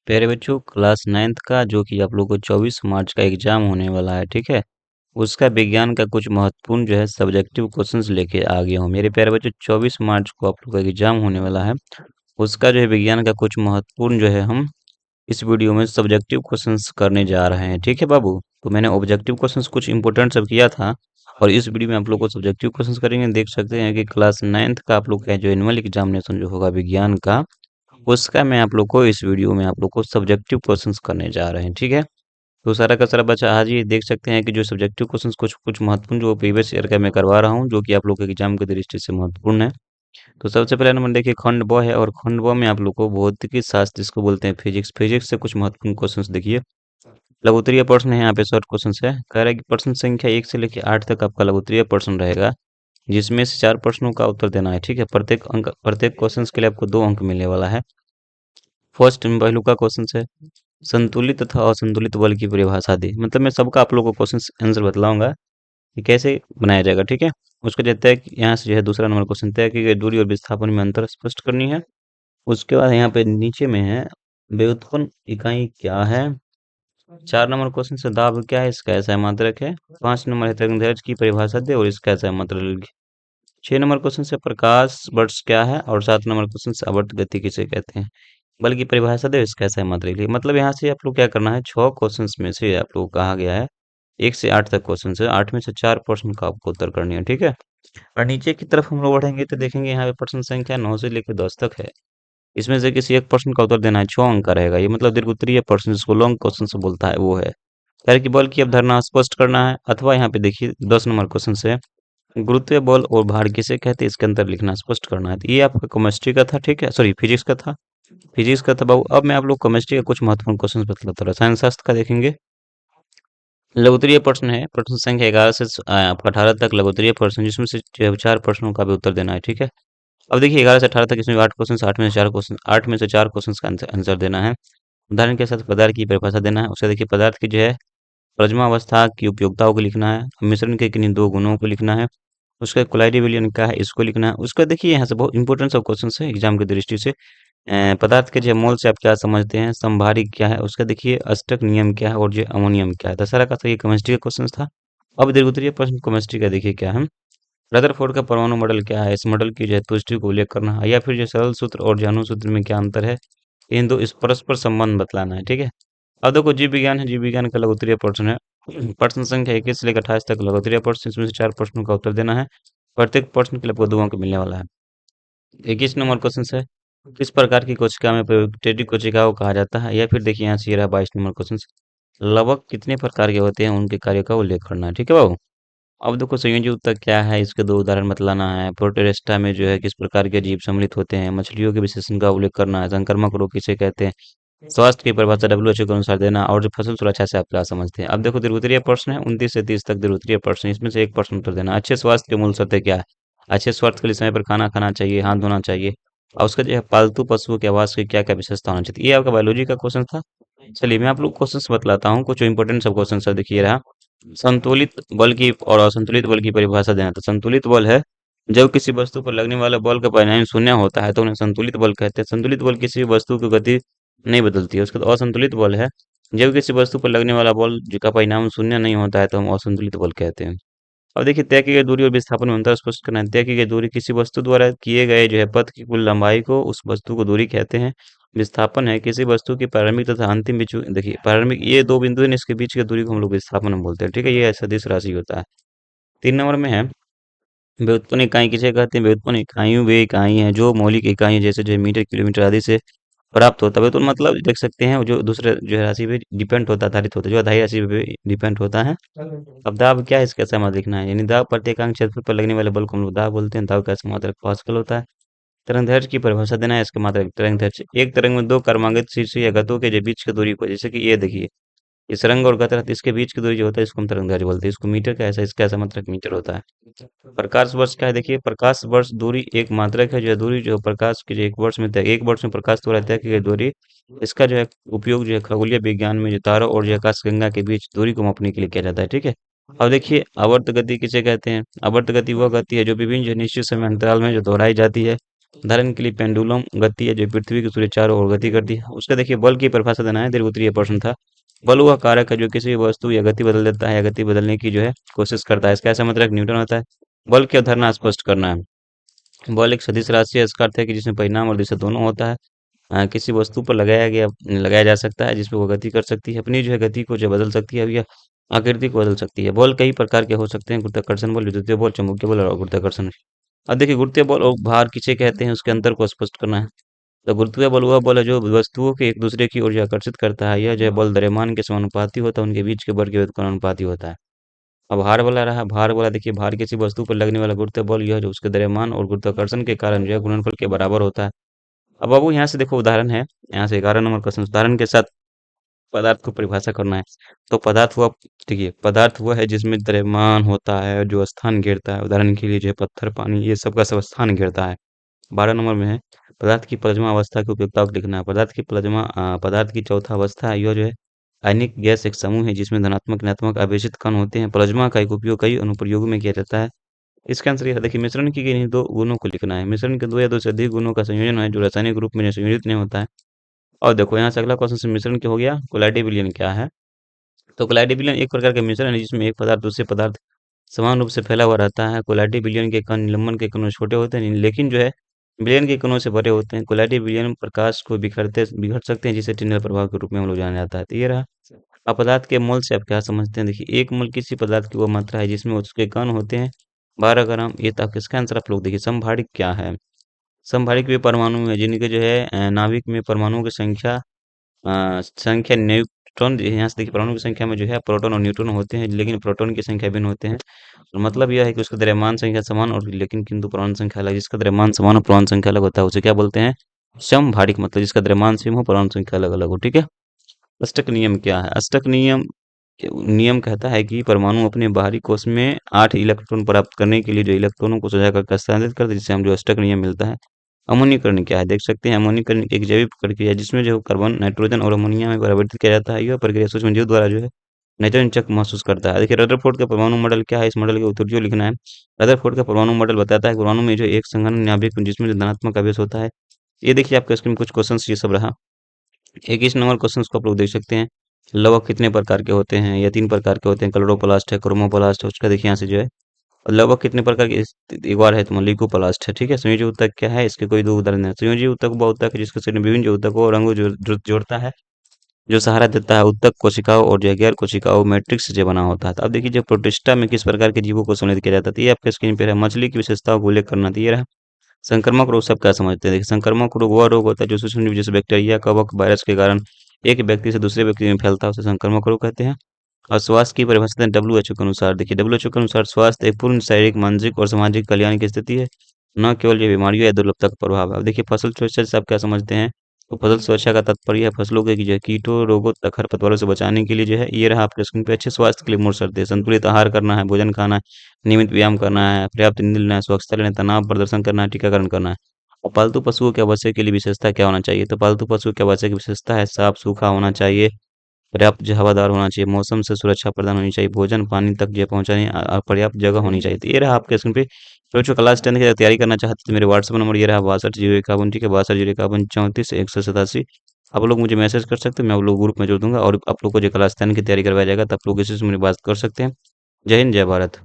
प्यारे बच्चों, class 9th का जो कि आप लोग को 24 मार्च का एग्जाम होने वाला है, ठीक है। उसका विज्ञान का कुछ महत्वपूर्ण जो है सब्जेक्टिव क्वेश्चंस लेके आ गया हूँ मेरे प्यारे बच्चों। 24 मार्च को आप लोग का एग्जाम होने वाला है। उसका जो है विज्ञान का कुछ महत्वपूर्ण जो है हम इस वीडियो में सब्जेक्टिव क्वेश्चंस करने जा रहे हैं, ठीक है बाबू। तो मैंने ऑब्जेक्टिव क्वेश्चंस कुछ इंपॉर्टेंट सब किया था, और इस वीडियो में आप लोग को सब्जेक्टिव क्वेश्चंस करेंगे। देख सकते हैं कि क्लास 9th का आप लोग का जो एनुअल एग्जामिनेशन जो होगा विज्ञान का, उसका मैं आप लोग को इस वीडियो में आप लोग को सब्जेक्टिव क्वेश्चंस करने जा रहे हैं, ठीक है। तो सारा का सारा बच्चा आज ये देख सकते हैं कि जो सब्जेक्टिव क्वेश्चंस कुछ कुछ महत्वपूर्ण जो प्रीवियस ईयर का मैं करवा रहा हूँ, जो कि आप लोग के एग्जाम की दृष्टि से महत्वपूर्ण है। तो सबसे पहले नंबर देखिए, खंड ब है, और खंड ब में आप लोग को भौतिकी शास्त्र जिसको बोलते हैं फिजिक्स, फिजिक्स से कुछ महत्वपूर्ण क्वेश्चंस देखिए। लघुत्तरीय प्रश्न है, यहाँ पे शॉर्ट क्वेश्चन है। कह रहा है कि प्रश्न संख्या 1 से लेकर 8 तक आपका लघुत्तरीय प्रश्न रहेगा, जिसमें से 4 प्रश्नों का उत्तर देना है, ठीक है। प्रत्येक क्वेश्चन के लिए आपको 2 अंक मिलने वाला है। फर्स्ट पहलू का क्वेश्चन है, संतुलित तथा असंतुलित बल की परिभाषा दी। मतलब मैं सबका आप लोगों को क्वेश्चन आंसर बतलाऊंगा कि कैसे बनाया जाएगा, ठीक है। उसको कहते हैं कि यहाँ से जो है दूसरा नंबर क्वेश्चन तय की गई दूरी और विस्थापन में अंतर स्पष्ट करनी है। उसके बाद यहाँ पे नीचे में है, व्युत्पन्न इकाई क्या है। 4 नंबर क्वेश्चन से दाब क्या है, इसका ऐसा मात्रक है। 5 नंबर है तरंग की परिभाषा दे और इसका ऐसा मात्रक। 6 नंबर क्वेश्चन से प्रकाश वर्ष क्या है, और 7 नंबर क्वेश्चन से आवर्त गति किसे कहते हैं। बल की परिभाषा दे, इसका ऐसा मात्रक लिखिए। मतलब यहाँ से आप लोग क्या करना है, 6 क्वेश्चंस में से आप लोग को कहा गया है 1 से 8 तक क्वेश्चन है, 8 में से 4 प्रश्न का आपको उत्तर करनी है, ठीक है। और नीचे की तरफ हम लोग बढ़ेंगे तो देखेंगे यहाँ पे प्रश्न संख्या 9 से लेकर 10 तक है। इसमें से किसी एक प्रश्न का उत्तर देना है, 6 अंक का रहेगा ये। मतलब दीर्घ प्रश्न जिसको लॉन्ग क्वेश्चन से बोलता है वो है। यार कि बल की अवधारणा स्पष्ट करना है। अथवा यहाँ पे देखिए 10 नंबर क्वेश्चन से गुरुत्वीय बल और भार किसे कहते हैं, इसके अंतर लिखना स्पष्ट करना है। तो ये आपका केमिस्ट्री का था, ठीक है, सॉरी फिजिक्स का था। फिजिक्स का था बाबू। अब मैं आप लोग केमिस्ट्री का कुछ महत्वपूर्ण क्वेश्चन बतलाता हूँ। रसायन शास्त्र का देखेंगे। लघुत्तरीय प्रश्न है, प्रश्न संख्या 11 से आपका 18 तक लघुत्तरीय प्रश्न, जिसमें से 4 प्रश्नों का भी उत्तर देना है, ठीक है। अब देखिए 11 से 18 तक इसमें 8 क्वेश्चन, 8 में से 4 क्वेश्चन, 8 में से 4 क्वेश्चन का आंसर देना है। उदाहरण के साथ पदार्थ की परिभाषा देना है। उसका देखिए पदार्थ की जो है प्लाज्मा अवस्था की उपयोगिताओं को लिखना है। मिश्रण के किन्हीं 2 गुणों को लिखना है। उसका कोलाइडी विलयन क्या है, इसको लिखना है। उसका देखिए यहाँ से बहुत इंपॉर्टेंट सब क्वेश्चन है एग्जाम की दृष्टि से। पदार्थ के जो मोल से आप क्या समझते हैं, समभारी क्या है, उसका देखिए अष्टक नियम क्या है, और जो अमोनियम क्या है। दशहरा का तो ये केमिस्ट्री का क्वेश्चन था। अब दीर्घोत्तरीय प्रश्न केमिस्ट्री का देखिए क्या है। रदरफोर्ड का परमाणु मॉडल क्या है, इस मॉडल की जो है तुष्टि को उल्लेख करना है। या फिर जो सरल सूत्र और जानू सूत्र में क्या अंतर है, इन दो इस परस्पर संबंध बतलाना है, ठीक है। अब देखो जीव विज्ञान है, जीव विज्ञान का लघुत्तरीय प्रश्न है। प्रश्न संख्या 21 से लेकर 28 तक लघुत्तरीय प्रश्न, इसमें से 4 प्रश्नों का उत्तर देना है। प्रत्येक प्रश्न के लिए आपको 2 अंक मिलने वाला है। 21 नंबर क्वेश्चन है, किस प्रकार की कोशिका में प्रयोगिक कोशिका को कहा जाता है। या फिर देखिए यहाँ से ये रहा 22 नंबर क्वेश्चन, लगभग कितने प्रकार के होते हैं, उनके कार्य का उल्लेख करना है, ठीक है बाबू। अब देखो संयोजी उत्तर क्या है, इसके 2 उदाहरण बतलाना है। प्रोटेरेस्टा में जो है किस प्रकार के जीव सम्मिलित होते हैं। मछलियों के विशेषण का उल्लेख करना है। संक्रामक रोग किसे कहते हैं, स्वास्थ्य की परिभाषा WHO के अनुसार देना। और जो फसल सुरक्षा से आप क्या समझते हैं। अब देखो दीर्घोत्तरीय प्रश्न है, 29 से 30 तक दीर्घोत्तरीय प्रश्न, इसमें से एक प्रश्न उत्तर देना। अच्छे स्वास्थ्य के मूल शर्तें क्या है, अच्छे स्वास्थ्य के लिए समय पर खाना खाना चाहिए, हाथ धोना चाहिए। और उसका जो है पालतू पशुओं के आवास की क्या क्या विशेषता होना चाहिए। ये आपका बायोलॉजी का क्वेश्चन था। चलिए मैं आप लोग क्वेश्चन बतलाता हूँ, कुछ इंपॉर्टेंट सब क्वेश्चन सर देखिए रहा। संतुलित बल की और असंतुलित बल की परिभाषा देना। तो संतुलित बल है जब किसी वस्तु पर लगने वाला बल का परिणाम शून्य होता है तो उन्हें संतुलित बल कहते हैं। संतुलित बल किसी भी वस्तु की गति नहीं बदलती है। उसके बाद असंतुलित बल है जब किसी वस्तु पर लगने वाला बल का परिणाम शून्य नहीं होता है तो हम असंतुलित बल कहते हैं। और देखिए तय की गई दूरी और विस्थापन में अंतर स्पष्ट करना है। तय की गई दूरी किसी वस्तु द्वारा किए गए जो है पथ की कुल लंबाई को उस वस्तु को दूरी कहते हैं। विस्थापन है किसी वस्तु की प्रारंभिक तथा अंतिम बिंदु, देखिए प्रारंभिक ये 2 बिंदु हैं, इसके बीच की दूरी को हम लोग विस्थापन बोलते हैं, ठीक है। ये सदिश राशि होता है। 3 नंबर में है, व्युत्पन्न इकाई किसे कहते हैं। व्युत्पन्न इकाइयों वे इकाई हैं जो मौलिक इकाई जैसे जो मीटर किलोमीटर आदि से प्राप्त होता है। व्युत्पन्न मतलब देख सकते हैं जो दूसरे जो है राशि पे डिपेंड होता है, आधारित होता है, जो अधारी राशि पे डिपेंड होता है। अब दाब क्या है, इसका समाज लिखना है। यानी दाब प्रत्येकांक क्षेत्रफल पर लगने वाले बल को हम लोग दाब बोलते हैं। दाब का मात्रक पास्कल होता है। तरंगदैर्घ्य की परिभाषा देना है। इसका मात्रक तरंगदैर्घ्य, एक तरंग में 2 क्रमांकित शीर्ष या गतों के जो बीच की दूरी को, जैसे कि ये देखिए इस रंग और गत रहता है, इसके बीच की दूरी जो होता है इसको हम तरंगदैर्घ्य बोलते हैं। इसको मीटर का ऐसा, इसका ऐसा मात्रक मीटर होता है। प्रकाश वर्ष क्या है, देखिए प्रकाश वर्ष दूरी एक मात्रक है। जो दूरी जो प्रकाश की जो एक वर्ष में तय, एक वर्ष में प्रकाश द्वारा तय की गई दूरी, इसका जो है उपयोग जो है खगोलीय विज्ञान में जो तारों और जो आकाश गंगा के बीच दूरी को मापने के लिए किया जाता है, ठीक है। अब देखिए आवर्त गति किसे कहते हैं। आवर्त गति वह गति है जो विभिन्न जो निश्चित समय अंतराल में जो दोहराई जाती है उदाहरण के लिए पेंडुलम गति है जो पृथ्वी के सूर्य चारों ओर गति करती है। उसका देखिए बल की परिभाषा देना है, दीर्घ-उत्तरीय प्रश्न था। बल वह कारक है जो किसी भी वस्तु या गति बदल देता है या गति बदलने की जो है कोशिश करता है। इसका ऐसा मतलब न्यूटन होता है। बल की अवधारणा स्पष्ट करना है। बल एक सदिश राशि है, इसका अर्थ है कि जिसमें परिणाम और दिशा दोनों होता है। किसी वस्तु पर लगाया जा सकता है जिसपे वो गति कर सकती है, अपनी जो है गति को जो बदल सकती है या आकृति को बदल सकती है। बल कई प्रकार के हो सकते हैं, गुरुत्वाकर्षण बल, विद्युतीय बल, चुंबकीय बल और गुरुत्वाकर्षण। अब देखिए गुरुत्वीय बल और भार किसे कहते हैं, उसके अंतर को स्पष्ट करना है। तो गुरुत्वीय बल वह बल है जो वस्तुओं के एक दूसरे की ओर आकर्षित करता है। यह जो है बल द्रव्यमान के समानुपाती होता है, उनके बीच के बल के अनुपाती होता है। अब भार वाला रहा, भार वाला देखिए भार किसी वस्तु पर लगने वाला गुरुत्वीय बल यह जो उसके द्रव्यमान और गुरुत्वाकर्षण के कारण जो है गुणनफल के बराबर होता है। अब बाबू यहाँ से देखो उदाहरण है, यहाँ से 11 नंबर क्वेश्चन, उदाहरण के साथ पदार्थ को परिभाषा करना है। तो पदार्थ हुआ, देखिए पदार्थ वह है जिसमें द्रव्यमान होता है जो स्थान घेरता है। उदाहरण के लिए जो है पत्थर, पानी, ये सब का सब स्थान घेरता है। 12 नंबर में है पदार्थ की प्लाज्मा अवस्था की उपयोगिता को लिखना है। पदार्थ की चौथा अवस्था है, यह जो है आयनिक गैस एक समूह है जिसमें धनात्मक ऋणात्मक आवेशित कण होते हैं। प्लाज्मा का एक उपयोग कई अनुप्रयोगों में किया जाता है। इसका आंसर ये है, देखिए मिश्रण की गई इन दो गुणों को लिखना है। मिश्रण के दो या दो से अधिक गुणों का संयोजन है जो रासायनिक रूप में संयोजित नहीं होता है। और देखो यहाँ से अगला क्वेश्चन मिश्रण क्या हो गया, कोलाइडी विलयन क्या है। तो कोलाइडी विलयन एक प्रकार का मिश्रण है जिसमें एक पदार्थ दूसरे पदार्थ समान रूप से फैला हुआ रहता है। कोलाइडी विलयन के कण निलंबन के कणों से छोटे होते हैं लेकिन जो है विलयन के कणों से बड़े होते हैं। कोलाइडी विलयन प्रकाश को बिखर सकते हैं जिसे टिनर प्रभाव के रूप में हम लोग जाना जाता है। तो ये रहा। अब पदार्थ के मोल से आप क्या समझते हैं, देखिए एक मोल किसी पदार्थ की वो मात्रा है जिसमें उसके कण होते हैं 12 ग्राम। ये तक इसका आंसर आप लोग देखिए। समभारिक क्या है, समभारिक वे परमाणु है जिनके जो है नाभिक में परमाणुओं की संख्या न्यूट्रॉन, यहाँ से देखिए परमाणु की संख्या में जो है प्रोटॉन और न्यूट्रॉन होते हैं लेकिन प्रोटॉन की संख्या भिन्न होते हैं। और मतलब यह है कि उसका द्रव्यमान संख्या समान और लेकिन किंतु परमाणु संख्या अलग। जिसका द्रव्यमान समान और परमाणु संख्या अलग होता है उसे क्या बोलते हैं, समभारिक। मतलब जिसका द्रव्यमान सेम हो परमाणु संख्या अलग अलग हो, ठीक है। अष्टक नियम क्या है, अष्टक नियम नियम कहता है कि परमाणु अपने बाहरी कोश में 8 इलेक्ट्रॉन प्राप्त करने के लिए जो इलेक्ट्रॉनों को सजा करके स्थानांतरित करते हैं जिसे हम जो अष्टक नियम मिलता है। अमोनीकरण क्या है, देख सकते हैं अमोनीकरण एक जैविक प्रक्रिया है जिसमें जो कार्बन नाइट्रोजन और अमोनिया में परिवर्तित किया जाता है। यह प्रक्रिया सूक्ष्म जीव द्वारा जो है नाइट्रोजन चक्र महसूस करता है। देखिए रदरफोर्ड का परमाणु मॉडल क्या है, इस मॉडल के उत्तर लिखना है। रदरफोर्ड का परमाणु मॉडल बताता है कि परमाणु में जो एक संघनन नाभिक जिसमें जो धनात्मक आवेश होता है। ये देखिए आपके स्क्रीन में कुछ क्वेश्चन ये सब रहा। 21 नंबर क्वेश्चन को आप लोग देख सकते हैं। लवक कितने प्रकार के होते हैं, या 3 प्रकार के होते हैं, क्लोरोप्लास्ट है, क्रोमोप्लास्ट है। उसका देखिए यहाँ से जो है लवक कितने प्रकार के एक बार है, तो लिकोप्लास्ट है, ठीक है। संयोजी ऊतक क्या है, इसके कोई दो उदाहरण है। संयोजी ऊतक वह ऊतक है जिसके शरीर में विभिन्न जो ऊतकों और अंगों जोड़ता है, जो सहारा देता है। ऊतक कोशिकाओं और जो गैर कोशिकाओं मैट्रिक्स से बना होता है। तो अब देखिए जो प्रोटिस्टा में किस प्रकार के जीवों को सम्मिलित किया जाता है, तो ये आपके स्क्रीन पर है। मछली की विशेषताओं को उल्लेख करना, तो ये रहा। संक्रामक रोग सब क्या समझते हैं, देखिए संक्रामक रोग वह रोग होता है जो सूक्ष्म जीव जैसे बैक्टीरिया, कवक, वायरस के कारण एक व्यक्ति से दूसरे व्यक्ति में फैलता है, उसे संक्रामक रोग कहते हैं। और स्वास्थ्य की परिभाषा WHO के अनुसार, देखिए WHO के अनुसार स्वास्थ्य एक पूर्ण शारीरिक, मानसिक और सामाजिक कल्याण की स्थिति है, न केवल ये बीमारियों या दुर्लभता का प्रभाव है। अब देखिए फसल सुरक्षा से आप क्या समझते हैं, तो फसल सुरक्षा का तात्पर्य है फसलों के जो है कीटों, रोगों तथा खरपतवारों से बचाने के लिए जो है ये रहा आपके स्क्रीन पे। अच्छे स्वास्थ्य के लिए मूल शर्तें, संतुलित आहार करना है, भोजन खाना है, नियमित व्यायाम करना है, पर्याप्त नींद लेना है, स्वच्छता लेना है, तनाव प्रदर्शन करना है, टीकाकरण करना है। और पालतू पशुओं के आवास के लिए विशेषता क्या होना चाहिए, तो पालतू पशुओं के आवास की विशेषता है साफ सूखा होना चाहिए, पर्याप्त जो हवादार होना चाहिए, मौसम से सुरक्षा प्रदान होनी चाहिए, भोजन पानी तक जो पहुंचाने पर्याप्त जगह होनी चाहिए। तो ये रहा आपके स्क्रीन पे। तो जो क्लास 10 की तैयारी करना चाहते तो मेरे व्हाट्सएप नंबर ये रहा 62 051, ठीक है, 62 051 34 187। आप लोग मुझे मैसेज कर सकते हैं, मैं आप लोग ग्रुप में जोड़ दूंगा। और आप लोग को जो क्लास 10 की तैयारी करवाया जाएगा तो आप लोग इसी से मेरी बात कर सकते हैं। जय हिंद, जय भारत।